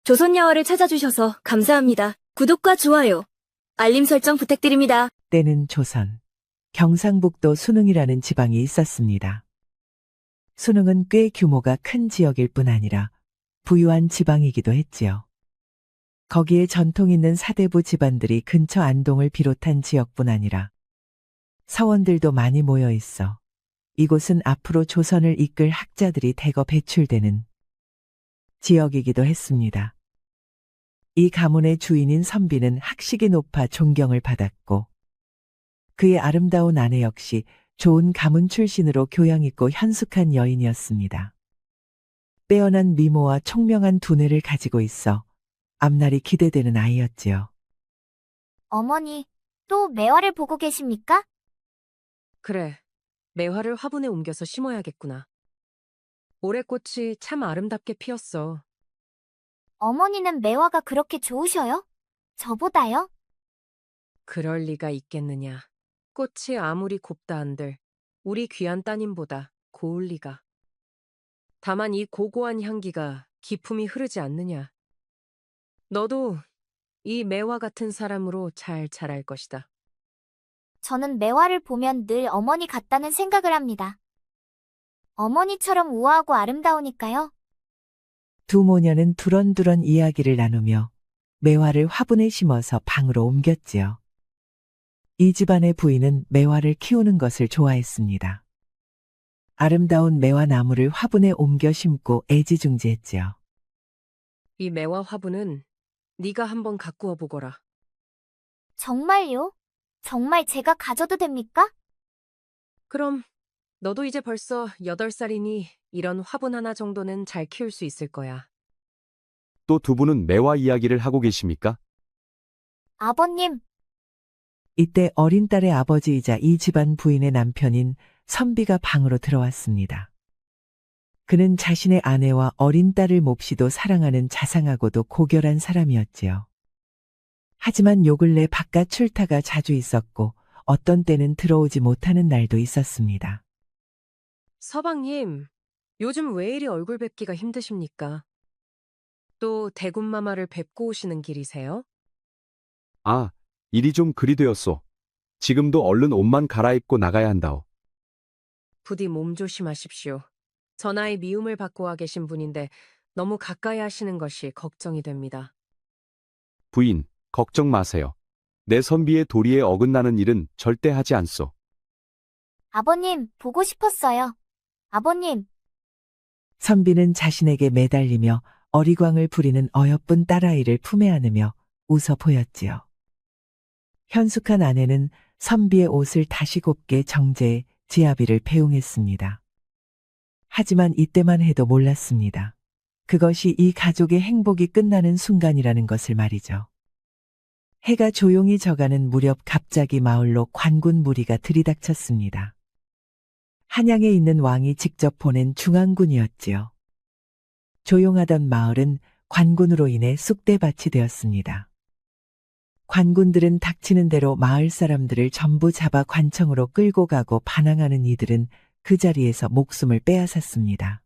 조선야화를 찾아주셔서 감사합니다. 구독과 좋아요, 알림 설정 부탁드립니다. 때는 조선. 경상북도 순흥이라는 지방이 있었습니다. 순흥은 꽤 규모가 큰 지역일 뿐 아니라 부유한 지방이기도 했지요. 거기에 전통 있는 사대부 집안들이 근처 안동을 비롯한 지역뿐 아니라 서원들도 많이 모여 있어 이곳은 앞으로 조선을 이끌 학자들이 대거 배출되는 지역이기도 했습니다. 이 가문의 주인인 선비는 학식이 높아 존경을 받았고 그의 아름다운 아내 역시 좋은 가문 출신으로 교양 있고 현숙한 여인이었습니다. 빼어난 미모와 총명한 두뇌를 가지고 있어 앞날이 기대되는 아이였지요. 어머니, 또 매화를 보고 계십니까? 그래, 매화를 화분에 옮겨서 심어야겠구나. 올해 꽃이 참 아름답게 피었어. 어머니는 매화가 그렇게 좋으셔요? 저보다요? 그럴 리가 있겠느냐. 꽃이 아무리 곱다 한들 우리 귀한 따님보다 고울 리가. 다만 이 고고한 향기가 기품이 흐르지 않느냐. 너도 이 매화 같은 사람으로 잘 자랄 것이다. 저는 매화를 보면 늘 어머니 같다는 생각을 합니다. 어머니처럼 우아하고 아름다우니까요. 두 모녀는 두런두런 이야기를 나누며 매화를 화분에 심어서 방으로 옮겼지요. 이 집안의 부인은 매화를 키우는 것을 좋아했습니다. 아름다운 매화 나무를 화분에 옮겨 심고 애지중지했지요. 이 매화 화분은 네가 한번 가꾸어 보거라. 정말요? 정말 제가 가져도 됩니까? 그럼 너도 이제 벌써 8살이니 이런 화분 하나 정도는 잘 키울 수 있을 거야. 또 두 분은 매화 이야기를 하고 계십니까? 아버님, 이때 어린 딸의 아버지이자 이 집안 부인의 남편인 선비가 방으로 들어왔습니다. 그는 자신의 아내와 어린 딸을 몹시도 사랑하는 자상하고도 고결한 사람이었지요. 하지만 요 근래 바깥 출타가 자주 있었고 어떤 때는 들어오지 못하는 날도 있었습니다. 서방님, 요즘 왜 이리 얼굴 뵙기가 힘드십니까? 또 대군마마를 뵙고 오시는 길이세요? 아, 일이 좀 그리 되었소. 지금도 얼른 옷만 갈아입고 나가야 한다오. 부디 몸 조심하십시오. 전하의 미움을 받고 와 계신 분인데 너무 가까이 하시는 것이 걱정이 됩니다. 부인, 걱정 마세요. 내 선비의 도리에 어긋나는 일은 절대 하지 않소. 아버님, 보고 싶었어요. 아버님, 선비는 자신에게 매달리며 어리광을 부리는 어여쁜 딸아이를 품에 안으며 웃어 보였지요. 현숙한 아내는 선비의 옷을 다시 곱게 정제해 지아비를 배웅했습니다. 하지만 이때만 해도 몰랐습니다. 그것이 이 가족의 행복이 끝나는 순간이라는 것을 말이죠. 해가 조용히 져가는 무렵 갑자기 마을로 관군 무리가 들이닥쳤습니다. 한양에 있는 왕이 직접 보낸 중앙군이었지요. 조용하던 마을은 관군으로 인해 쑥대밭이 되었습니다. 관군들은 닥치는 대로 마을 사람들을 전부 잡아 관청으로 끌고 가고 반항하는 이들은 그 자리에서 목숨을 빼앗았습니다.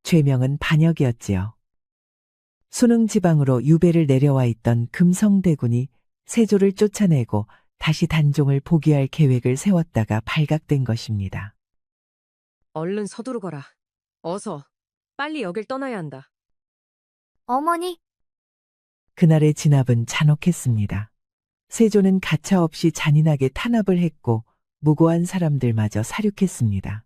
죄명은 반역이었지요. 순흥 지방으로 유배를 내려와 있던 금성대군이 세조를 쫓아내고 다시 단종을 복위할 계획을 세웠다가 발각된 것입니다. 얼른 서두르거라. 어서, 빨리 여길 떠나야 한다. 어머니, 그날의 진압은 잔혹했습니다. 세조는 가차없이 잔인하게 탄압을 했고 무고한 사람들마저 살육했습니다.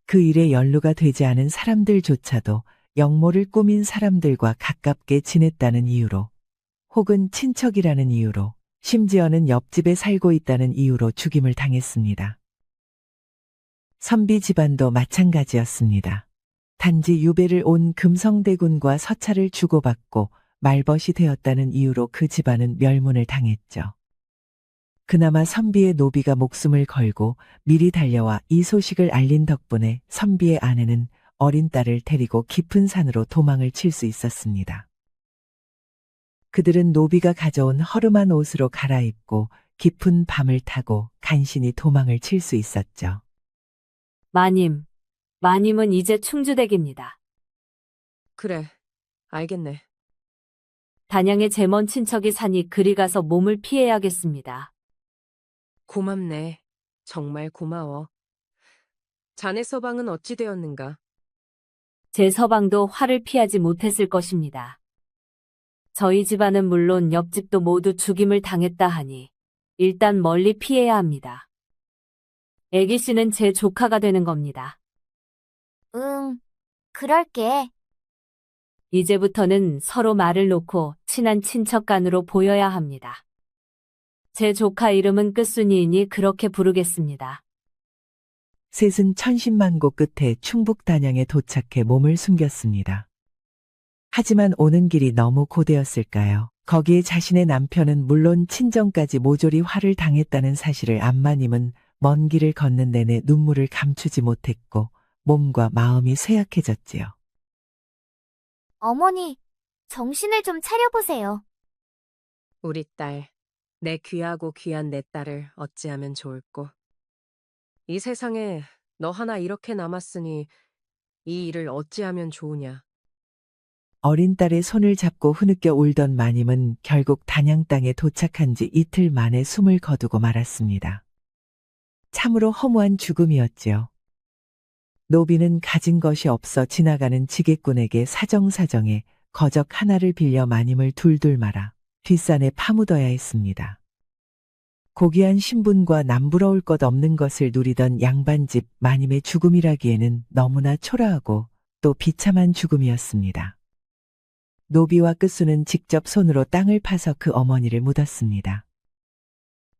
그 일에 연루가 되지 않은 사람들조차도 역모를 꾸민 사람들과 가깝게 지냈다는 이유로 혹은 친척이라는 이유로 심지어는 옆집에 살고 있다는 이유로 죽임을 당했습니다. 선비 집안도 마찬가지였습니다. 단지 유배를 온 금성대군과 서찰을 주고받고 말벗이 되었다는 이유로 그 집안은 멸문을 당했죠. 그나마 선비의 노비가 목숨을 걸고 미리 달려와 이 소식을 알린 덕분에 선비의 아내는 어린 딸을 데리고 깊은 산으로 도망을 칠 수 있었습니다. 그들은 노비가 가져온 허름한 옷으로 갈아입고 깊은 밤을 타고 간신히 도망을 칠 수 있었죠. 마님은 이제 충주댁입니다. 그래, 알겠네. 단양에 제 먼 친척이 사니 그리 가서 몸을 피해야겠습니다. 고맙네. 정말 고마워. 자네 서방은 어찌 되었는가? 제 서방도 화를 피하지 못했을 것입니다. 저희 집안은 물론 옆집도 모두 죽임을 당했다 하니 일단 멀리 피해야 합니다. 애기 씨는 제 조카가 되는 겁니다. 응, 그럴게. 이제부터는 서로 말을 놓고 친한 친척 간으로 보여야 합니다. 제 조카 이름은 끝순이이니 그렇게 부르겠습니다. 셋은 천신만고 끝에 충북 단양에 도착해 몸을 숨겼습니다. 하지만 오는 길이 너무 고되었을까요? 거기에 자신의 남편은 물론 친정까지 모조리 화를 당했다는 사실을 안마님은 먼 길을 걷는 내내 눈물을 감추지 못했고 몸과 마음이 쇠약해졌지요. 어머니, 정신을 좀 차려보세요. 우리 딸, 내 귀하고 귀한 내 딸을 어찌하면 좋을꼬. 이 세상에 너 하나 이렇게 남았으니 이 일을 어찌하면 좋으냐. 어린 딸의 손을 잡고 흐느껴 울던 마님은 결국 단양 땅에 도착한 지 이틀 만에 숨을 거두고 말았습니다. 참으로 허무한 죽음이었지요. 노비는 가진 것이 없어 지나가는 지게꾼에게 사정사정에 거적 하나를 빌려 마님을 둘둘 말아 뒷산에 파묻어야 했습니다. 고귀한 신분과 남부러울 것 없는 것을 누리던 양반집 마님의 죽음이라기에는 너무나 초라하고 또 비참한 죽음이었습니다. 노비와 끝수는 직접 손으로 땅을 파서 그 어머니를 묻었습니다.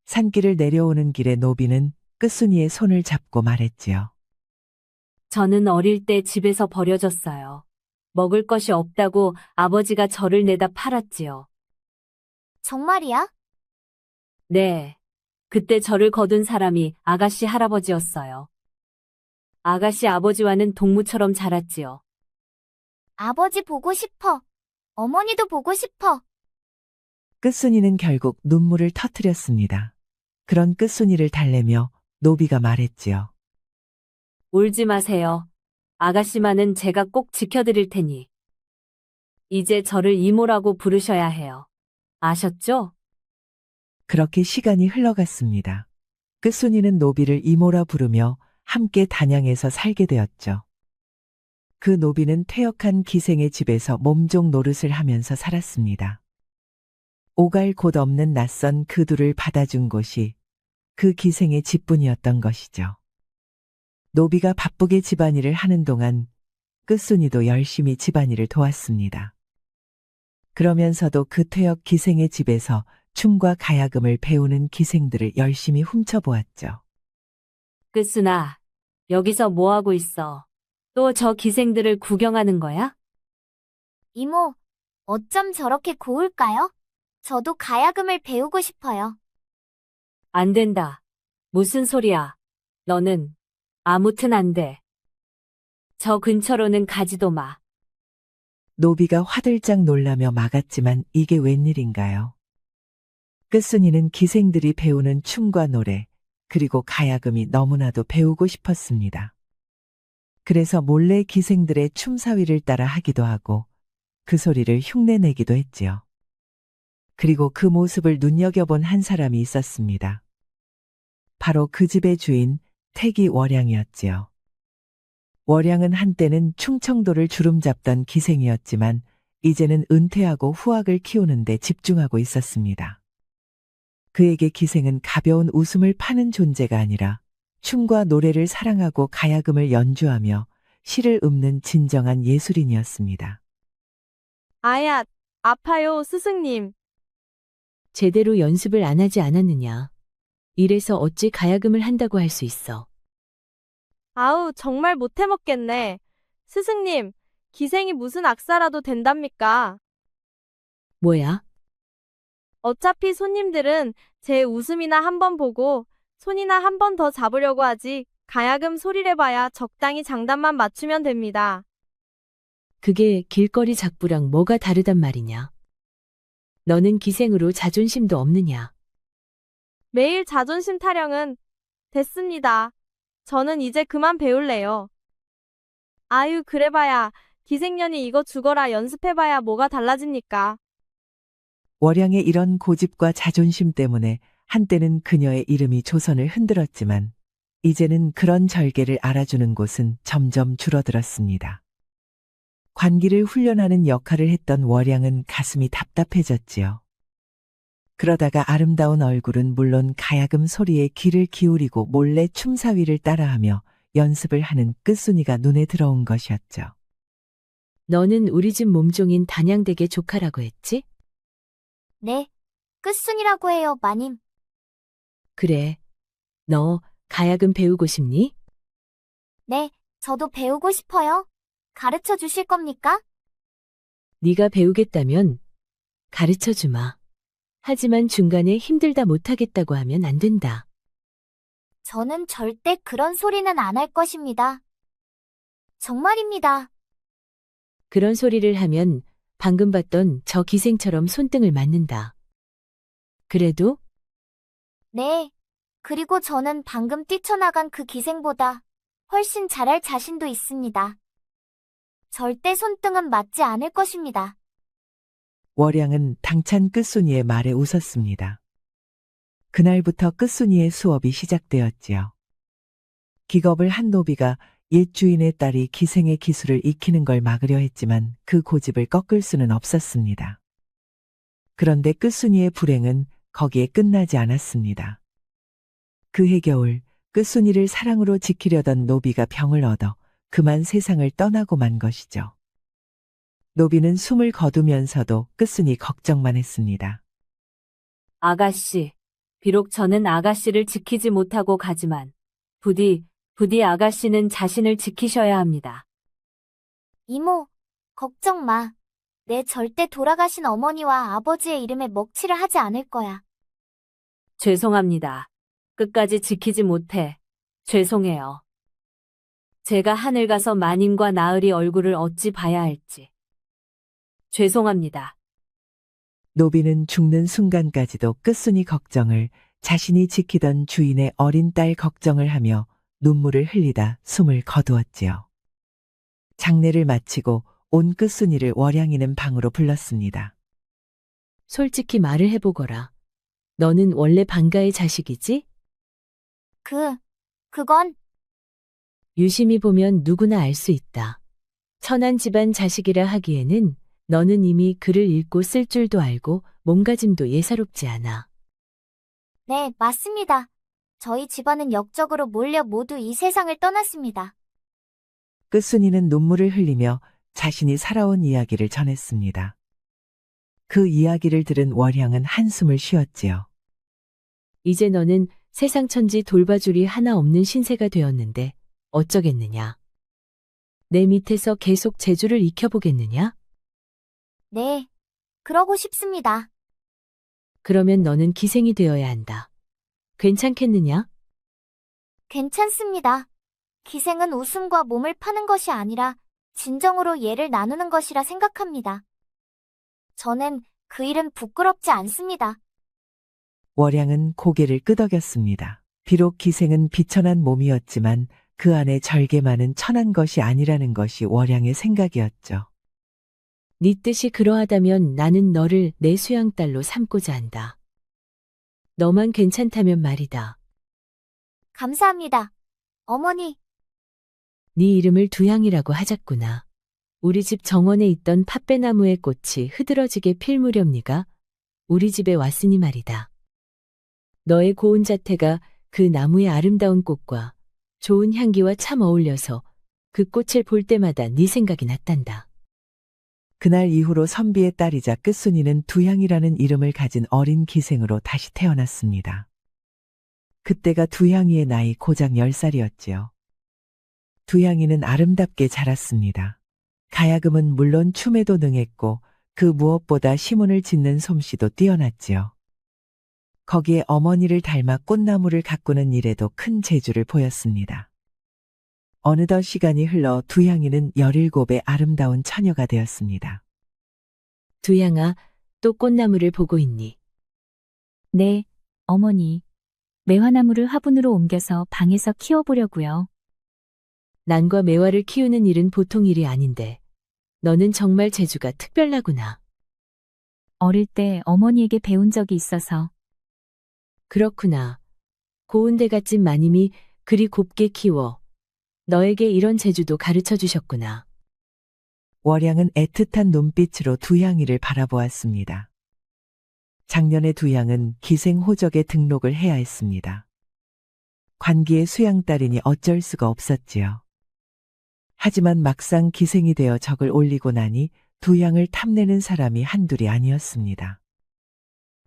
산길을 내려오는 길에 노비는 끝순이의 손을 잡고 말했지요. 저는 어릴 때 집에서 버려졌어요. 먹을 것이 없다고 아버지가 저를 내다 팔았지요. 정말이야? 네. 그때 저를 거둔 사람이 아가씨 할아버지였어요. 아가씨 아버지와는 동무처럼 자랐지요. 아버지 보고 싶어. 어머니도 보고 싶어. 끝순이는 결국 눈물을 터뜨렸습니다. 그런 끝순이를 달래며 노비가 말했지요. 울지 마세요. 아가씨만은 제가 꼭 지켜드릴 테니. 이제 저를 이모라고 부르셔야 해요. 아셨죠? 그렇게 시간이 흘러갔습니다. 끝순이는 노비를 이모라 부르며 함께 단양에서 살게 되었죠. 그 노비는 퇴역한 기생의 집에서 몸종 노릇을 하면서 살았습니다. 오갈 곳 없는 낯선 그 둘을 받아준 곳이 그 기생의 집뿐이었던 것이죠. 노비가 바쁘게 집안일을 하는 동안 끝순이도 열심히 집안일을 도왔습니다. 그러면서도 그 퇴역 기생의 집에서 춤과 가야금을 배우는 기생들을 열심히 훔쳐보았죠. 끝순아, 여기서 뭐하고 있어? 또 저 기생들을 구경하는 거야? 이모, 어쩜 저렇게 고울까요? 저도 가야금을 배우고 싶어요. 안 된다. 무슨 소리야? 너는 아무튼 안 돼. 저 근처로는 가지도 마. 노비가 화들짝 놀라며 막았지만 이게 웬일인가요? 끝순이는 기생들이 배우는 춤과 노래, 그리고 가야금이 너무나도 배우고 싶었습니다. 그래서 몰래 기생들의 춤사위를 따라 하기도 하고 그 소리를 흉내내기도 했지요. 그리고 그 모습을 눈여겨본 한 사람이 있었습니다. 바로 그 집의 주인 태기 월양이었지요. 월양은 한때는 충청도를 주름잡던 기생이었지만 이제는 은퇴하고 후학을 키우는 데 집중하고 있었습니다. 그에게 기생은 가벼운 웃음을 파는 존재가 아니라 춤과 노래를 사랑하고 가야금을 연주하며 시를 읊는 진정한 예술인이었습니다. 아야, 아파요, 스승님. 제대로 연습을 안 하지 않았느냐. 이래서 어찌 가야금을 한다고 할 수 있어. 아우, 정말 못해 먹겠네. 스승님, 기생이 무슨 악사라도 된답니까? 뭐야? 어차피 손님들은 제 웃음이나 한번 보고 손이나 한 번 더 잡으려고 하지 가야금 소리를 봐야 적당히 장단만 맞추면 됩니다. 그게 길거리 작부랑 뭐가 다르단 말이냐. 너는 기생으로 자존심도 없느냐. 매일 자존심 타령은 됐습니다. 저는 이제 그만 배울래요. 아유, 그래봐야 기생년이 이거 죽어라 연습해봐야 뭐가 달라집니까? 월양의 이런 고집과 자존심 때문에 한때는 그녀의 이름이 조선을 흔들었지만 이제는 그런 절개를 알아주는 곳은 점점 줄어들었습니다. 관기를 훈련하는 역할을 했던 월양은 가슴이 답답해졌지요. 그러다가 아름다운 얼굴은 물론 가야금 소리에 귀를 기울이고 몰래 춤사위를 따라하며 연습을 하는 끝순이가 눈에 들어온 것이었죠. 너는 우리 집 몸종인 단양댁의 조카라고 했지? 네, 끝순이라고 해요, 마님. 그래. 너 가야금 배우고 싶니? 네, 저도 배우고 싶어요. 가르쳐 주실 겁니까? 네가 배우겠다면 가르쳐 주마. 하지만 중간에 힘들다 못하겠다고 하면 안 된다. 저는 절대 그런 소리는 안 할 것입니다. 정말입니다. 그런 소리를 하면 방금 봤던 저 기생처럼 손등을 맞는다. 그래도 네. 그리고 저는 방금 뛰쳐나간 그 기생보다 훨씬 잘할 자신도 있습니다. 절대 손등은 맞지 않을 것입니다. 월양은 당찬 끝순이의 말에 웃었습니다. 그날부터 끝순이의 수업이 시작되었지요. 기겁을 한 노비가 옛 주인의 딸이 기생의 기술을 익히는 걸 막으려 했지만 그 고집을 꺾을 수는 없었습니다. 그런데 끝순이의 불행은 거기에 끝나지 않았습니다. 그해 겨울 끝순이를 사랑으로 지키려던 노비가 병을 얻어 그만 세상을 떠나고 만 것이죠. 노비는 숨을 거두면서도 끝순이 걱정만 했습니다. 아가씨, 비록 저는 아가씨를 지키지 못하고 가지만 부디 아가씨는 자신을 지키셔야 합니다. 이모, 걱정 마. 내 절대 돌아가신 어머니와 아버지의 이름에 먹칠을 하지 않을 거야. 죄송합니다. 끝까지 지키지 못해 죄송해요. 제가 하늘 가서 마님과 나으리 얼굴을 어찌 봐야 할지. 죄송합니다. 노비는 죽는 순간까지도 끝순이 걱정을, 자신이 지키던 주인의 어린 딸 걱정을 하며 눈물을 흘리다 숨을 거두었지요. 장례를 마치고 온 끝순이를 월양이는 방으로 불렀습니다. 솔직히 말을 해보거라. 너는 원래 방가의 자식이지? 그건 유심히 보면 누구나 알 수 있다. 천한 집안 자식이라 하기에는 너는 이미 글을 읽고 쓸 줄도 알고 몸가짐도 예사롭지 않아. 네, 맞습니다. 저희 집안은 역적으로 몰려 모두 이 세상을 떠났습니다. 끝순이는 눈물을 흘리며 자신이 살아온 이야기를 전했습니다. 그 이야기를 들은 월양은 한숨을 쉬었지요. 이제 너는 세상 천지 돌봐줄이 하나 없는 신세가 되었는데 어쩌겠느냐. 내 밑에서 계속 재주를 익혀보겠느냐? 네, 그러고 싶습니다. 그러면 너는 기생이 되어야 한다. 괜찮겠느냐? 괜찮습니다. 기생은 웃음과 몸을 파는 것이 아니라 진정으로 예를 나누는 것이라 생각합니다. 저는 그 일은 부끄럽지 않습니다. 월양은 고개를 끄덕였습니다. 비록 기생은 비천한 몸이었지만 그 안에 절개 많은 천한 것이 아니라는 것이 월양의 생각이었죠. 네 뜻이 그러하다면 나는 너를 내 수양딸로 삼고자 한다. 너만 괜찮다면 말이다. 감사합니다. 어머니, 네 이름을 두양이라고 하자꾸나. 우리 집 정원에 있던 팥배나무의 꽃이 흐드러지게 필 무렵 네가 우리 집에 왔으니 말이다. 너의 고운 자태가 그 나무의 아름다운 꽃과 좋은 향기와 참 어울려서 그 꽃을 볼 때마다 네 생각이 났단다. 그날 이후로 선비의 딸이자 끝순이는 두향이라는 이름을 가진 어린 기생으로 다시 태어났습니다. 그때가 두향이의 나이 고작 10살이었지요. 두향이는 아름답게 자랐습니다. 가야금은 물론 춤에도 능했고 그 무엇보다 시문을 짓는 솜씨도 뛰어났지요. 거기에 어머니를 닮아 꽃나무를 가꾸는 일에도 큰 재주를 보였습니다. 어느덧 시간이 흘러 두향이는 17의 아름다운 처녀가 되었습니다. 두양아, 또 꽃나무를 보고 있니? 네, 어머니. 매화나무를 화분으로 옮겨서 방에서 키워보려고요. 난과 매화를 키우는 일은 보통 일이 아닌데 너는 정말 재주가 특별하구나. 어릴 때 어머니에게 배운 적이 있어서 그렇구나. 고운데 갓집 마님이 그리 곱게 키워 너에게 이런 재주도 가르쳐 주셨구나. 월양은 애틋한 눈빛으로 두양이를 바라보았습니다. 작년에 두양은 기생호적에 등록을 해야 했습니다. 관기의 수양딸이니 어쩔 수가 없었지요. 하지만 막상 기생이 되어 적을 올리고 나니 두양을 탐내는 사람이 한둘이 아니었습니다.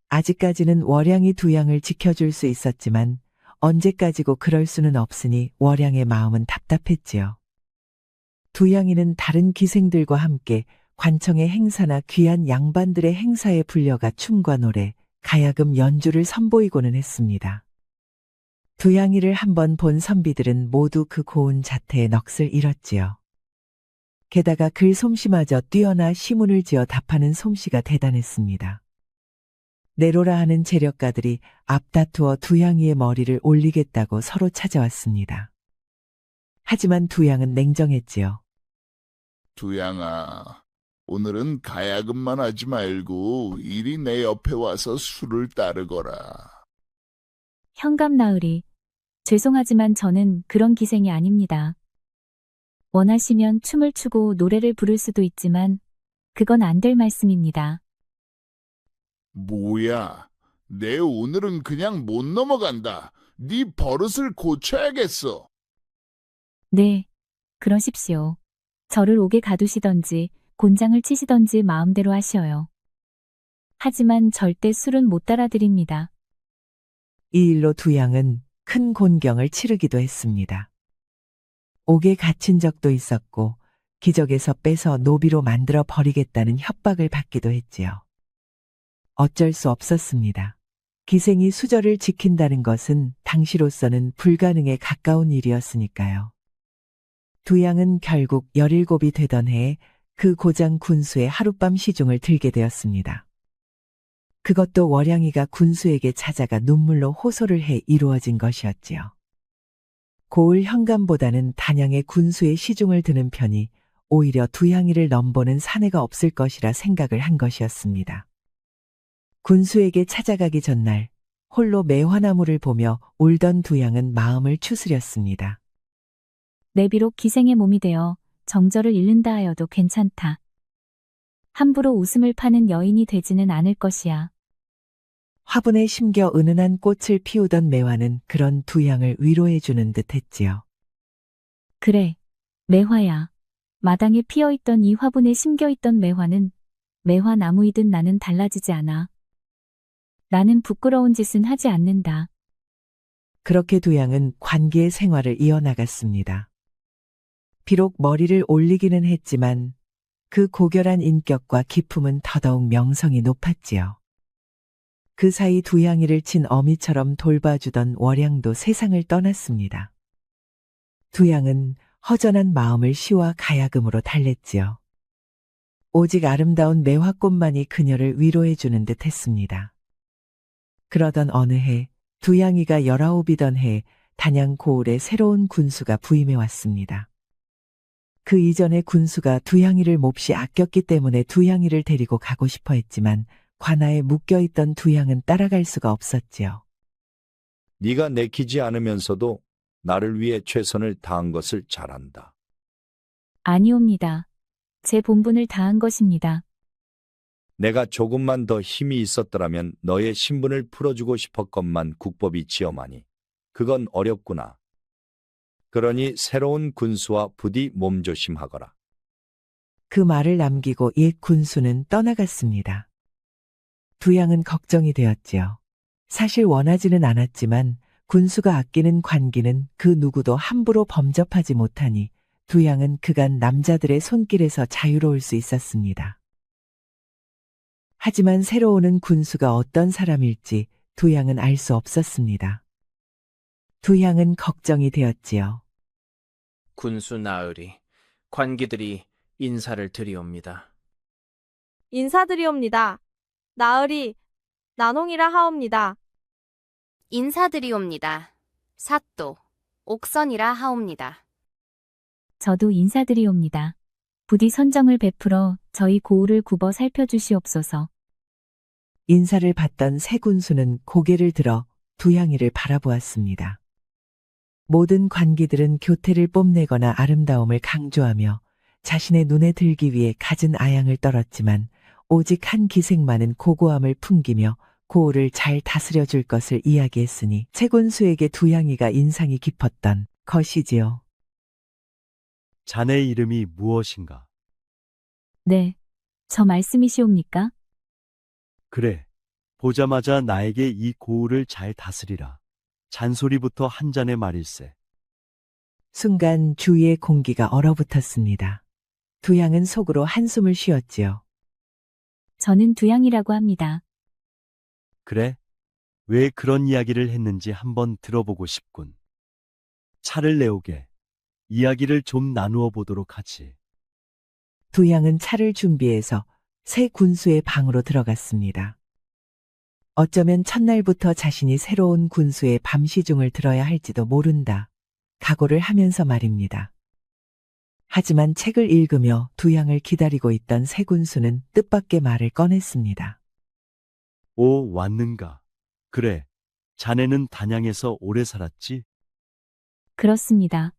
아직까지는 월양이 두양을 지켜줄 수 있었지만 언제까지고 그럴 수는 없으니 월양의 마음은 답답했지요. 두양이는 다른 기생들과 함께 관청의 행사나 귀한 양반들의 행사에 불려가 춤과 노래, 가야금 연주를 선보이고는 했습니다. 두양이를 한번 본 선비들은 모두 그 고운 자태에 넋을 잃었지요. 게다가 글솜씨마저 뛰어나 시문을 지어 답하는 솜씨가 대단했습니다. 내로라 하는 재력가들이 앞다투어 두양이의 머리를 올리겠다고 서로 찾아왔습니다. 하지만 두양은 냉정했지요. 두양아, 오늘은 가야금만 하지 말고 이리 내 옆에 와서 술을 따르거라. 현감 나으리, 죄송하지만 저는 그런 기생이 아닙니다. 원하시면 춤을 추고 노래를 부를 수도 있지만 그건 안 될 말씀입니다. 뭐야, 내 오늘은 그냥 못 넘어간다. 네 버릇을 고쳐야겠어. 네, 그러십시오. 저를 옥에 가두시던지 곤장을 치시던지 마음대로 하시어요. 하지만 절대 술은 못 따라드립니다. 이 일로 두양은 큰 곤경을 치르기도 했습니다. 옥에 갇힌 적도 있었고 기적에서 빼서 노비로 만들어 버리겠다는 협박을 받기도 했지요. 어쩔 수 없었습니다. 기생이 수절을 지킨다는 것은 당시로서는 불가능에 가까운 일이었으니까요. 두양은 결국 17이 되던 해에 그 고장 군수의 하룻밤 시중을 들게 되었습니다. 그것도 월양이가 군수에게 찾아가 눈물로 호소를 해 이루어진 것이었지요. 고을 현감보다는 단양의 군수의 시중을 드는 편이 오히려 두양이를 넘보는 사내가 없을 것이라 생각을 한 것이었습니다. 군수에게 찾아가기 전날 홀로 매화나무를 보며 울던 두양은 마음을 추스렸습니다. 내 비록 기생의 몸이 되어 정절을 잃는다 하여도 괜찮다. 함부로 웃음을 파는 여인이 되지는 않을 것이야. 화분에 심겨 은은한 꽃을 피우던 매화는 그런 두양을 위로해주는 듯 했지요. 그래, 매화야. 마당에 피어있던 이 화분에 심겨있던 매화는 매화나무이든 나는 달라지지 않아. 나는 부끄러운 짓은 하지 않는다. 그렇게 두양은 관기의 생활을 이어나갔습니다. 비록 머리를 올리기는 했지만 그 고결한 인격과 기품은 더더욱 명성이 높았지요. 그 사이 두양이를 친 어미처럼 돌봐주던 월양도 세상을 떠났습니다. 두양은 허전한 마음을 시와 가야금으로 달랬지요. 오직 아름다운 매화꽃만이 그녀를 위로해주는 듯 했습니다. 그러던 어느 해 두양이가 19이던 해에 단양 고을에 새로운 군수가 부임해 왔습니다. 그 이전에 군수가 두양이를 몹시 아꼈기 때문에 두양이를 데리고 가고 싶어 했지만 관아에 묶여있던 두양은 따라갈 수가 없었지요. 네가 내키지 않으면서도 나를 위해 최선을 다한 것을 잘한다. 아니옵니다. 제 본분을 다한 것입니다. 내가 조금만 더 힘이 있었더라면 너의 신분을 풀어주고 싶었건만 국법이 지엄하니 그건 어렵구나. 그러니 새로운 군수와 부디 몸조심하거라. 그 말을 남기고 옛 군수는 떠나갔습니다. 두양은 걱정이 되었지요. 사실 원하지는 않았지만 군수가 아끼는 관기는 그 누구도 함부로 범접하지 못하니 두양은 그간 남자들의 손길에서 자유로울 수 있었습니다. 하지만 새로 오는 군수가 어떤 사람일지 두양은 알 수 없었습니다. 두양은 걱정이 되었지요. 군수 나으리, 관기들이 인사를 드리옵니다. 인사드리옵니다. 나으리, 난홍이라 하옵니다. 인사드리옵니다. 사또, 옥선이라 하옵니다. 저도 인사드리옵니다. 부디 선정을 베풀어 저희 고우를 굽어 살펴주시옵소서. 인사를 받던 새 군수는 고개를 들어 두향이를 바라보았습니다. 모든 관기들은 교태를 뽐내거나 아름다움을 강조하며 자신의 눈에 들기 위해 갖은 아양을 떨었지만 오직 한 기생만은 고고함을 풍기며 고우를 잘 다스려줄 것을 이야기했으니 새 군수에게 두향이가 인상이 깊었던 것이지요. 자네 이름이 무엇인가? 네, 저 말씀이시옵니까? 그래. 보자마자 나에게 이 고우를 잘 다스리라. 잔소리부터 한 잔의 말일세. 순간 주위의 공기가 얼어붙었습니다. 두향은 속으로 한숨을 쉬었지요. 저는 두양이라고 합니다. 그래? 왜 그런 이야기를 했는지 한번 들어보고 싶군. 차를 내오게. 이야기를 좀 나누어 보도록 하지. 두향은 차를 준비해서 새 군수의 방으로 들어갔습니다. 어쩌면 첫날부터 자신이 새로운 군수의 밤시중을 들어야 할지도 모른다. 각오를 하면서 말입니다. 하지만 책을 읽으며 두향을 기다리고 있던 새 군수는 뜻밖의 말을 꺼냈습니다. 오, 왔는가? 그래. 자네는 단양에서 오래 살았지? 그렇습니다.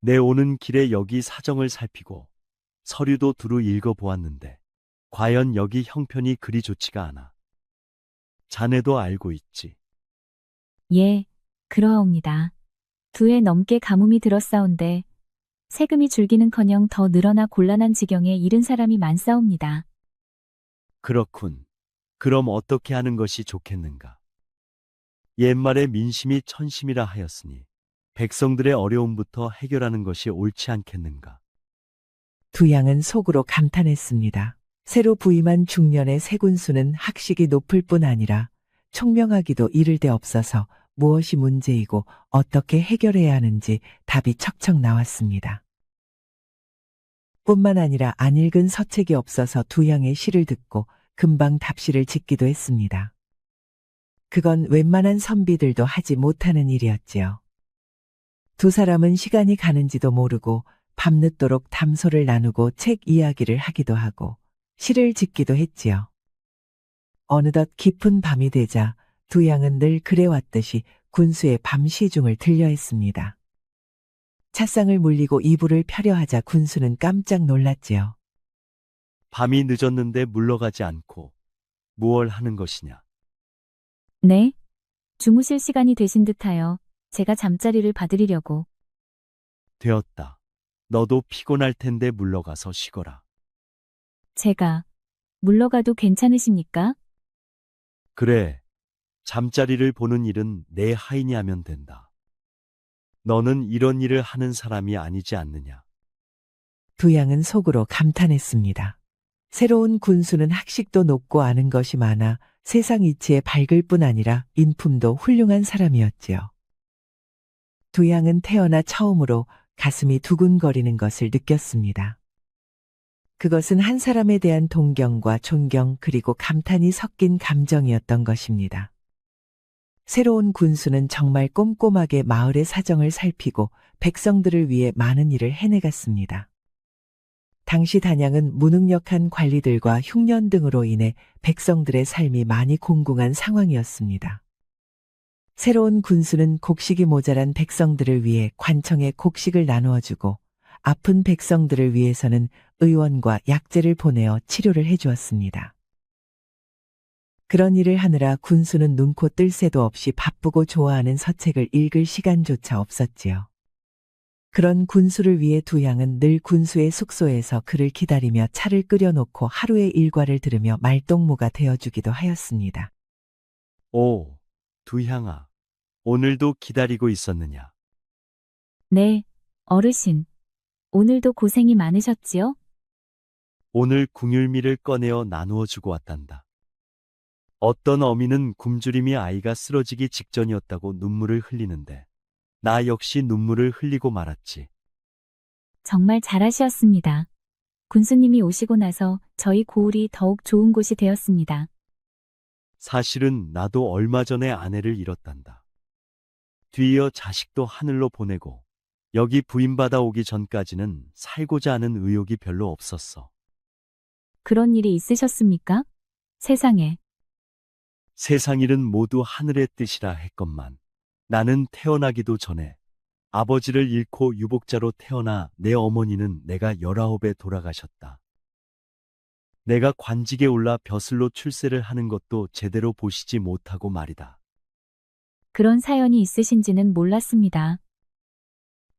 내 오는 길에 여기 사정을 살피고 서류도 두루 읽어보았는데 과연 여기 형편이 그리 좋지가 않아. 자네도 알고 있지. 예, 그러하옵니다. 2해 넘게 가뭄이 들었사온데 세금이 줄기는커녕 더 늘어나 곤란한 지경에 이른 사람이 많사옵니다. 그렇군. 그럼 어떻게 하는 것이 좋겠는가? 옛말에 민심이 천심이라 하였으니 백성들의 어려움부터 해결하는 것이 옳지 않겠는가? 두향은 속으로 감탄했습니다. 새로 부임한 중년의 새 군수는 학식이 높을 뿐 아니라 총명하기도 이를 데 없어서 무엇이 문제이고 어떻게 해결해야 하는지 답이 척척 나왔습니다. 뿐만 아니라 안 읽은 서책이 없어서 두향의 시를 듣고 금방 답시를 짓기도 했습니다. 그건 웬만한 선비들도 하지 못하는 일이었지요. 두 사람은 시간이 가는지도 모르고 밤늦도록 담소를 나누고 책 이야기를 하기도 하고 시를 짓기도 했지요. 어느덧 깊은 밤이 되자 두향은 늘 그래왔듯이 군수의 밤시중을 들려 했습니다. 찻상을 물리고 이불을 펴려 하자 군수는 깜짝 놀랐지요. 밤이 늦었는데 물러가지 않고 무얼 하는 것이냐? 네, 주무실 시간이 되신 듯하여 제가 잠자리를 받으리려고. 되었다. 너도 피곤할 텐데 물러가서 쉬거라. 제가 물러가도 괜찮으십니까? 그래. 잠자리를 보는 일은 내 하인이 하면 된다. 너는 이런 일을 하는 사람이 아니지 않느냐? 두향은 속으로 감탄했습니다. 새로운 군수는 학식도 높고 아는 것이 많아 세상 이치에 밝을 뿐 아니라 인품도 훌륭한 사람이었지요. 두향은 태어나 처음으로 가슴이 두근거리는 것을 느꼈습니다. 그것은 한 사람에 대한 동경과 존경 그리고 감탄이 섞인 감정이었던 것입니다. 새로운 군수는 정말 꼼꼼하게 마을의 사정을 살피고 백성들을 위해 많은 일을 해내갔습니다. 당시 단양은 무능력한 관리들과 흉년 등으로 인해 백성들의 삶이 많이 공공한 상황이었습니다. 새로운 군수는 곡식이 모자란 백성들을 위해 관청에 곡식을 나누어주고 아픈 백성들을 위해서는 의원과 약재를 보내어 치료를 해주었습니다. 그런 일을 하느라 군수는 눈코 뜰 새도 없이 바쁘고 좋아하는 서책을 읽을 시간조차 없었지요. 그런 군수를 위해 두향은 늘 군수의 숙소에서 그를 기다리며 차를 끓여놓고 하루의 일과를 들으며 말동무가 되어주기도 하였습니다. 오, 두향아. 오늘도 기다리고 있었느냐? 네, 어르신. 오늘도 고생이 많으셨지요? 오늘 궁율미를 꺼내어 나누어 주고 왔단다. 어떤 어미는 굶주림이 아이가 쓰러지기 직전이었다고 눈물을 흘리는데 나 역시 눈물을 흘리고 말았지. 정말 잘하셨습니다. 군수님이 오시고 나서 저희 고을이 더욱 좋은 곳이 되었습니다. 사실은 나도 얼마 전에 아내를 잃었단다. 뒤이어 자식도 하늘로 보내고 여기 부인받아 오기 전까지는 살고자 하는 의욕이 별로 없었어. 그런 일이 있으셨습니까? 세상에. 세상 일은 모두 하늘의 뜻이라 했건만 나는 태어나기도 전에 아버지를 잃고 유복자로 태어나 내 어머니는 내가 19에 돌아가셨다. 내가 관직에 올라 벼슬로 출세를 하는 것도 제대로 보시지 못하고 말이다. 그런 사연이 있으신지는 몰랐습니다.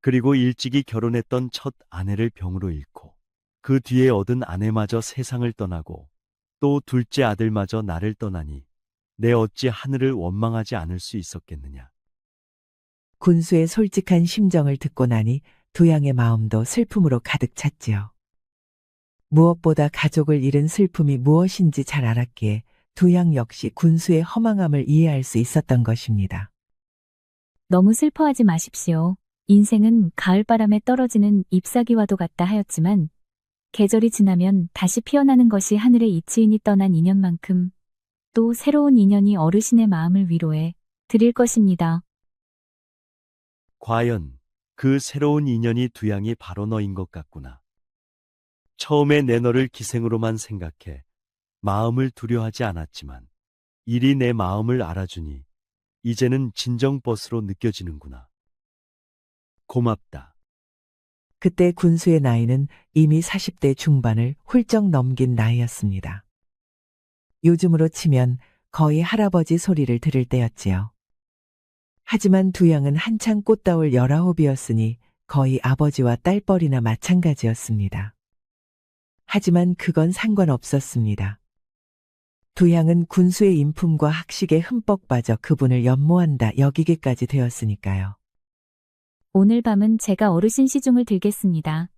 그리고 일찍이 결혼했던 첫 아내를 병으로 잃고 그 뒤에 얻은 아내마저 세상을 떠나고 또 둘째 아들마저 나를 떠나니 내 어찌 하늘을 원망하지 않을 수 있었겠느냐. 군수의 솔직한 심정을 듣고 나니 두양의 마음도 슬픔으로 가득 찼지요. 무엇보다 가족을 잃은 슬픔이 무엇인지 잘 알았기에 두양 역시 군수의 허망함을 이해할 수 있었던 것입니다. 너무 슬퍼하지 마십시오. 인생은 가을바람에 떨어지는 잎사귀와도 같다 하였지만 계절이 지나면 다시 피어나는 것이 하늘의 이치인이 떠난 인연만큼 또 새로운 인연이 어르신의 마음을 위로해 드릴 것입니다. 과연 그 새로운 인연이 두양이 바로 너인 것 같구나. 처음에 내 너를 기생으로만 생각해 마음을 두려워하지 않았지만 일이 내 마음을 알아주니 이제는 진정 버스로 느껴지는구나. 고맙다. 그때 군수의 나이는 이미 40대 중반을 훌쩍 넘긴 나이였습니다. 요즘으로 치면 거의 할아버지 소리를 들을 때였지요. 하지만 두양은 한창 꽃다울 19이었으니 거의 아버지와 딸뻘이나 마찬가지였습니다. 하지만 그건 상관없었습니다. 두양은 군수의 인품과 학식에 흠뻑 빠져 그분을 연모한다 여기게까지 되었으니까요. 오늘 밤은 제가 어르신 시중을 들겠습니다.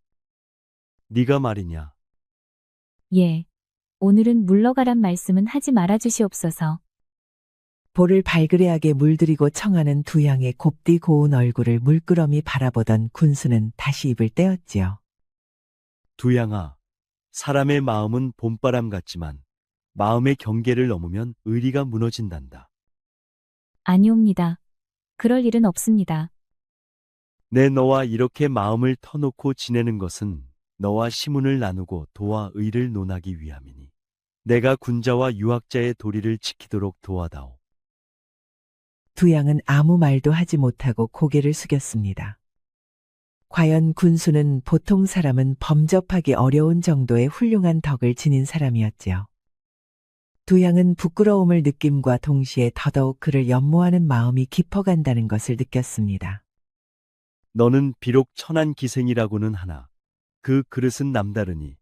네가 말이냐. 예. 오늘은 물러가란 말씀은 하지 말아 주시옵소서. 볼을 발그레하게 물들이고 청하는 두양의 곱디 고운 얼굴을 물끄러미 바라보던 군수는 다시 입을 떼었지요. 두양아, 사람의 마음은 봄바람 같지만 마음의 경계를 넘으면 의리가 무너진단다. 아니옵니다. 그럴 일은 없습니다. 내 너와 이렇게 마음을 터놓고 지내는 것은 너와 시문을 나누고 도와 의를 논하기 위함이니 내가 군자와 유학자의 도리를 지키도록 도와다오. 두양은 아무 말도 하지 못하고 고개를 숙였습니다. 과연 군수는 보통 사람은 범접하기 어려운 정도의 훌륭한 덕을 지닌 사람이었지요. 두양은 부끄러움을 느낌과 동시에 더더욱 그를 연모하는 마음이 깊어간다는 것을 느꼈습니다. 너는 비록 천한 기생이라고는 하나 그 그릇은 남다르니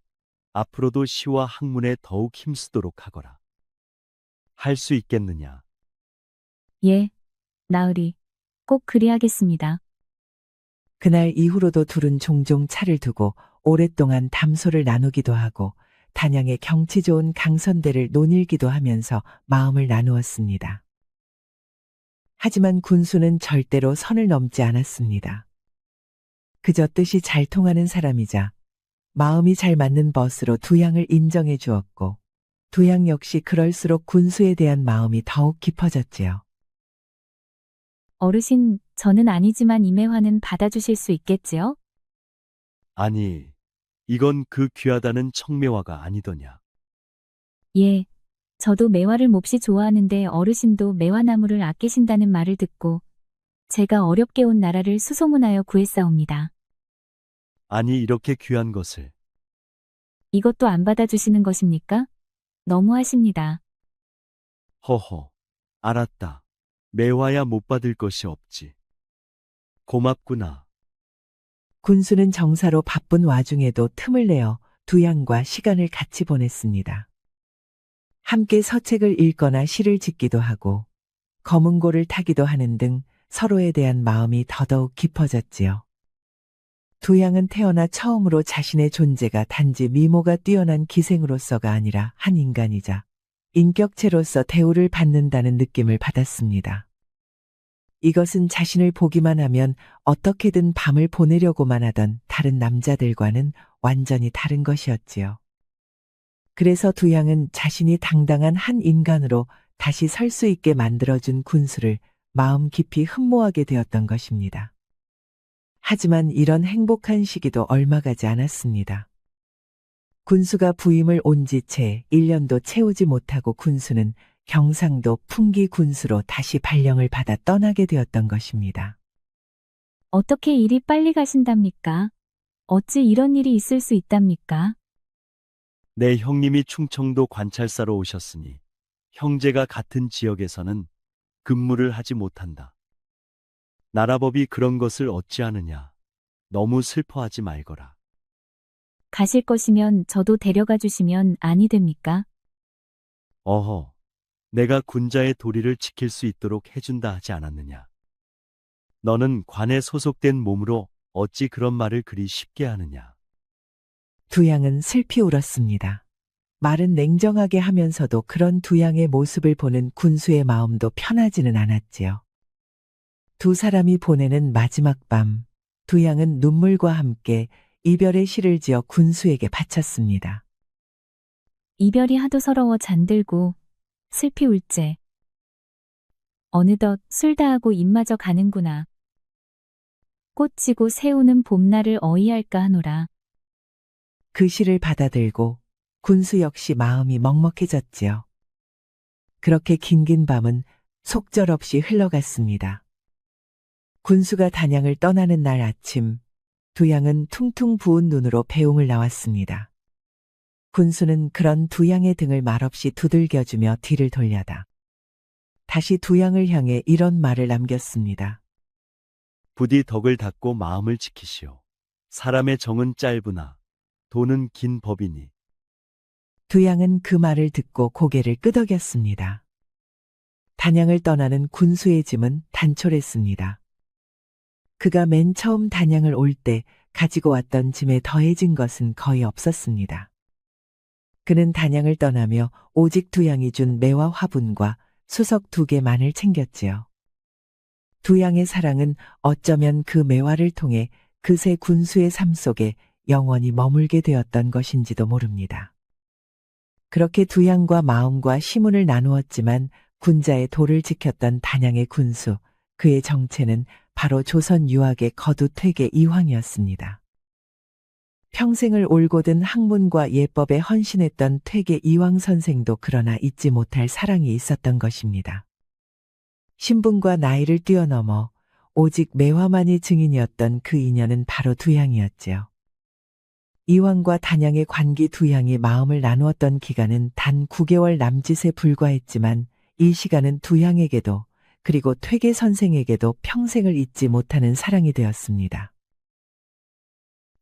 앞으로도 시와 학문에 더욱 힘쓰도록 하거라. 할 수 있겠느냐? 예. 나으리. 꼭 그리하겠습니다. 그날 이후로도 둘은 종종 차를 두고 오랫동안 담소를 나누기도 하고 단양의 경치 좋은 강선대를 논일기도 하면서 마음을 나누었습니다. 하지만 군수는 절대로 선을 넘지 않았습니다. 그저 뜻이 잘 통하는 사람이자 마음이 잘 맞는 벗으로 두양을 인정해 주었고 두양 역시 그럴수록 군수에 대한 마음이 더욱 깊어졌지요. 어르신, 저는 아니지만 임혜화는 받아주실 수 있겠지요? 아니, 이건 그 귀하다는 청매화가 아니더냐. 예. 저도 매화를 몹시 좋아하는데 어르신도 매화나무를 아끼신다는 말을 듣고 제가 어렵게 온 나라를 수소문하여 구했사옵니다. 아니, 이렇게 귀한 것을. 이것도 안 받아주시는 것입니까? 너무하십니다. 허허, 알았다. 매화야 못 받을 것이 없지. 고맙구나. 군수는 정사로 바쁜 와중에도 틈을 내어 두양과 시간을 같이 보냈습니다. 함께 서책을 읽거나 시를 짓기도 하고 검은고를 타기도 하는 등 서로에 대한 마음이 더더욱 깊어졌지요. 두양은 태어나 처음으로 자신의 존재가 단지 미모가 뛰어난 기생으로서가 아니라 한 인간이자 인격체로서 대우를 받는다는 느낌을 받았습니다. 이것은 자신을 보기만 하면 어떻게든 밤을 보내려고만 하던 다른 남자들과는 완전히 다른 것이었지요. 그래서 두양은 자신이 당당한 한 인간으로 다시 설 수 있게 만들어준 군수를 마음 깊이 흠모하게 되었던 것입니다. 하지만 이런 행복한 시기도 얼마 가지 않았습니다. 군수가 부임을 온 지 채 1년도 채우지 못하고 군수는 경상도 풍기 군수로 다시 발령을 받아 떠나게 되었던 것입니다. 어떻게 이리 빨리 가신답니까? 어찌 이런 일이 있을 수 있답니까? 내 형님이 충청도 관찰사로 오셨으니 형제가 같은 지역에서는 근무를 하지 못한다. 나라법이 그런 것을 어찌하느냐. 너무 슬퍼하지 말거라. 가실 것이면 저도 데려가 주시면 아니 됩니까? 어허, 내가 군자의 도리를 지킬 수 있도록 해준다 하지 않았느냐. 너는 관에 소속된 몸으로 어찌 그런 말을 그리 쉽게 하느냐. 두 양은 슬피 울었습니다. 말은 냉정하게 하면서도 그런 두 양의 모습을 보는 군수의 마음도 편하지는 않았지요. 두 사람이 보내는 마지막 밤, 두 양은 눈물과 함께 이별의 시를 지어 군수에게 바쳤습니다. 이별이 하도 서러워 잔들고 슬피 울제. 어느덧 술 다하고 입마저 가는구나. 꽃 지고 새우는 봄날을 어이할까 하노라. 그 시를 받아들고 군수 역시 마음이 먹먹해졌지요. 그렇게 긴긴 밤은 속절없이 흘러갔습니다. 군수가 단양을 떠나는 날 아침, 두 양은 퉁퉁 부은 눈으로 배웅을 나왔습니다. 군수는 그런 두 양의 등을 말없이 두들겨주며 뒤를 돌려다 다시 두 양을 향해 이런 말을 남겼습니다. 부디 덕을 닦고 마음을 지키시오. 사람의 정은 짧으나 돈은 긴 법이니. 두 양은 그 말을 듣고 고개를 끄덕였습니다. 단양을 떠나는 군수의 짐은 단촐했습니다. 그가 맨 처음 단양을 올 때 가지고 왔던 짐에 더해진 것은 거의 없었습니다. 그는 단양을 떠나며 오직 두 양이 준 매와 화분과 수석 2개만을 챙겼지요. 두 양의 사랑은 어쩌면 그 매화를 통해 그새 군수의 삶 속에 영원히 머물게 되었던 것인지도 모릅니다. 그렇게 두 양과 마음과 시문을 나누었지만 군자의 도를 지켰던 단양의 군수, 그의 정체는 바로 조선 유학의 거두 퇴계 이황이었습니다. 평생을 올곧은 학문과 예법에 헌신했던 퇴계 이황 선생도 그러나 잊지 못할 사랑이 있었던 것입니다. 신분과 나이를 뛰어넘어 오직 매화만이 증인이었던 그 인연은 바로 두 양이었지요. 이황과 단양의 관기 두 양이 마음을 나누었던 기간은 단 9개월 남짓에 불과했지만 이 시간은 두 양에게도 그리고 퇴계 선생에게도 평생을 잊지 못하는 사랑이 되었습니다.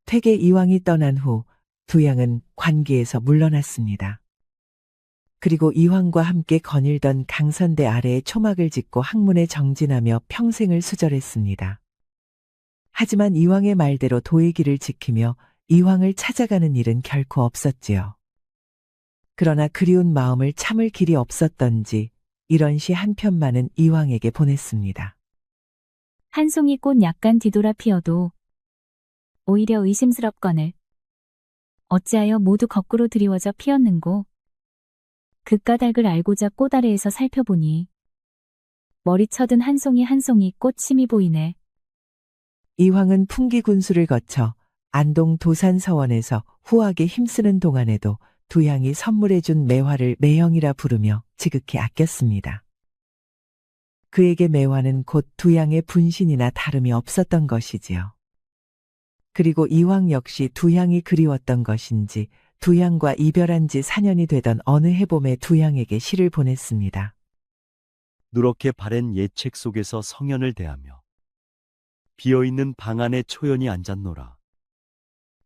퇴계 이황이 떠난 후 두 양은 관기에서 물러났습니다. 그리고 이황과 함께 거닐던 강선대 아래에 초막을 짓고 학문에 정진하며 평생을 수절했습니다. 하지만 이황의 말대로 도의 길을 지키며 이황을 찾아가는 일은 결코 없었지요. 그러나 그리운 마음을 참을 길이 없었던지 이런 시 한 편만은 이황에게 보냈습니다. 한 송이 꽃 약간 뒤돌아 피어도 오히려 의심스럽거늘. 어찌하여 모두 거꾸로 드리워져 피었는고. 그 까닭을 알고자 꽃 아래에서 살펴보니 머리 쳐든 한 송이 꽃심이 보이네. 이황은 풍기 군수를 거쳐 안동 도산서원에서 후하게 힘쓰는 동안에도 두 양이 선물해준 매화를 매형이라 부르며 지극히 아꼈습니다. 그에게 매화는 곧 두 양의 분신이나 다름이 없었던 것이지요. 그리고 이황 역시 두 양이 그리웠던 것인지 두 양과 이별한 지 4년이 되던 어느 해봄에 두 양에게 시를 보냈습니다. 누렇게 바랜 예책 속에서 성현을 대하며 비어있는 방 안에 초연히 앉았노라.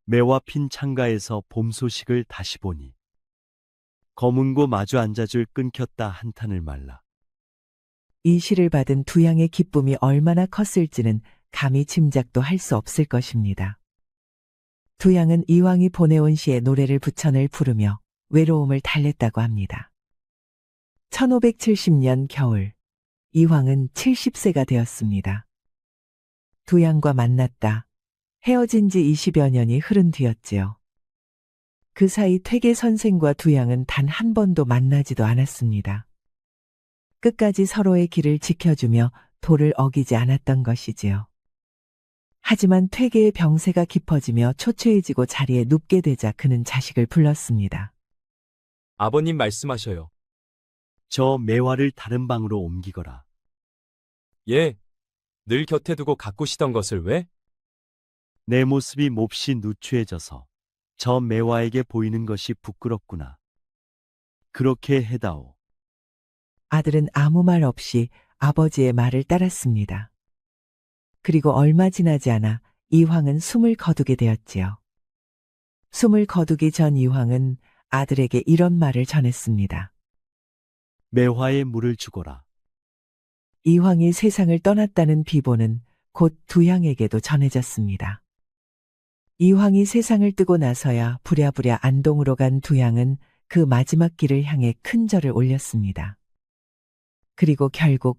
매화 핀 창가에서 봄 소식을 다시 보니 검은고 마주 앉아줄 끊겼다 한탄을 말라. 이 시를 받은 두 양의 기쁨이 얼마나 컸을지는 감히 짐작도 할 수 없을 것입니다. 두 양은 이황이 보내온 시에 노래를 부천을 부르며 외로움을 달랬다고 합니다. 1570년 겨울, 이황은 70세가 되었습니다. 두 양과 만났다. 헤어진 지 20여 년이 흐른 뒤였지요. 그 사이 퇴계 선생과 두 양은 단 한 번도 만나지도 않았습니다. 끝까지 서로의 길을 지켜주며 도를 어기지 않았던 것이지요. 하지만 퇴계의 병세가 깊어지며 초췌해지고 자리에 눕게 되자 그는 자식을 불렀습니다. 아버님 말씀하셔요. 저 매화를 다른 방으로 옮기거라. 예. 늘 곁에 두고 가꾸시던 것을 왜? 내 모습이 몹시 누추해져서 저 매화에게 보이는 것이 부끄럽구나. 그렇게 해다오. 아들은 아무 말 없이 아버지의 말을 따랐습니다. 그리고 얼마 지나지 않아 이황은 숨을 거두게 되었지요. 숨을 거두기 전 이황은 아들에게 이런 말을 전했습니다. 매화에 물을 주거라. 이황이 세상을 떠났다는 비보는 곧 두향에게도 전해졌습니다. 이황이 세상을 뜨고 나서야 부랴부랴 안동으로 간 두향은 그 마지막 길을 향해 큰 절을 올렸습니다. 그리고 결국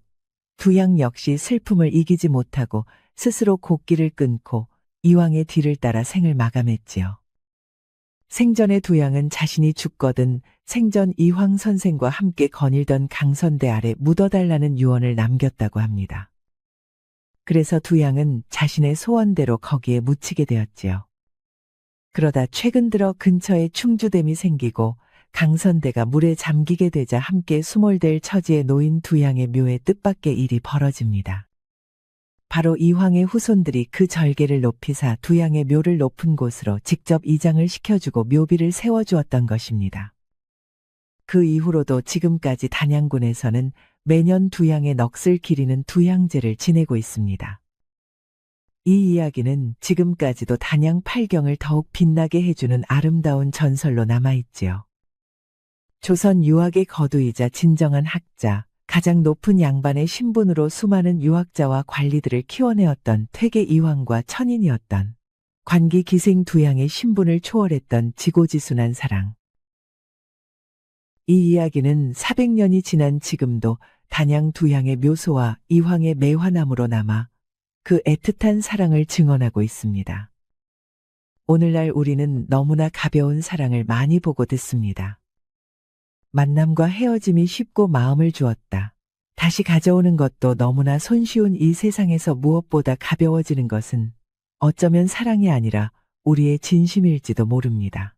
두향 역시 슬픔을 이기지 못하고 스스로 곡기를 끊고 이황의 뒤를 따라 생을 마감했지요. 생전의 두향은 자신이 죽거든 생전 이황 선생과 함께 거닐던 강선대 아래 묻어달라는 유언을 남겼다고 합니다. 그래서 두향은 자신의 소원대로 거기에 묻히게 되었지요. 그러다 최근 들어 근처에 충주댐이 생기고 강선대가 물에 잠기게 되자 함께 수몰될 처지에 놓인 두향의 묘의 뜻밖의 일이 벌어집니다. 바로 이황의 후손들이 그 절개를 높이사 두향의 묘를 높은 곳으로 직접 이장을 시켜주고 묘비를 세워주었던 것입니다. 그 이후로도 지금까지 단양군에서는 매년 두향의 넋을 기리는 두향제를 지내고 있습니다. 이 이야기는 지금까지도 단양 팔경을 더욱 빛나게 해주는 아름다운 전설로 남아있지요. 조선 유학의 거두이자 진정한 학자, 가장 높은 양반의 신분으로 수많은 유학자와 관리들을 키워내었던 퇴계 이황과 천인이었던 관기 기생 두향의 신분을 초월했던 지고지순한 사랑. 이 이야기는 400년이 지난 지금도 단양 두향의 묘소와 이황의 매화나무로 남아 그 애틋한 사랑을 증언하고 있습니다. 오늘날 우리는 너무나 가벼운 사랑을 많이 보고 듣습니다. 만남과 헤어짐이 쉽고 마음을 주었다. 다시 가져오는 것도 너무나 손쉬운 이 세상에서 무엇보다 가벼워지는 것은 어쩌면 사랑이 아니라 우리의 진심일지도 모릅니다.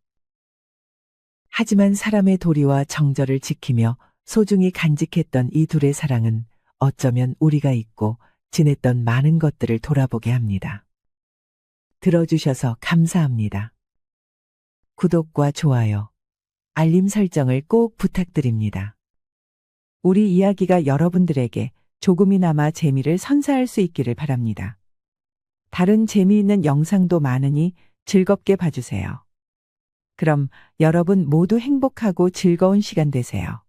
하지만 사람의 도리와 정절을 지키며 소중히 간직했던 이 둘의 사랑은 어쩌면 우리가 잊고 지냈던 많은 것들을 돌아보게 합니다. 들어주셔서 감사합니다. 구독과 좋아요, 알림 설정을 꼭 부탁드립니다. 우리 이야기가 여러분들에게 조금이나마 재미를 선사할 수 있기를 바랍니다. 다른 재미있는 영상도 많으니 즐겁게 봐주세요. 그럼 여러분 모두 행복하고 즐거운 시간 되세요.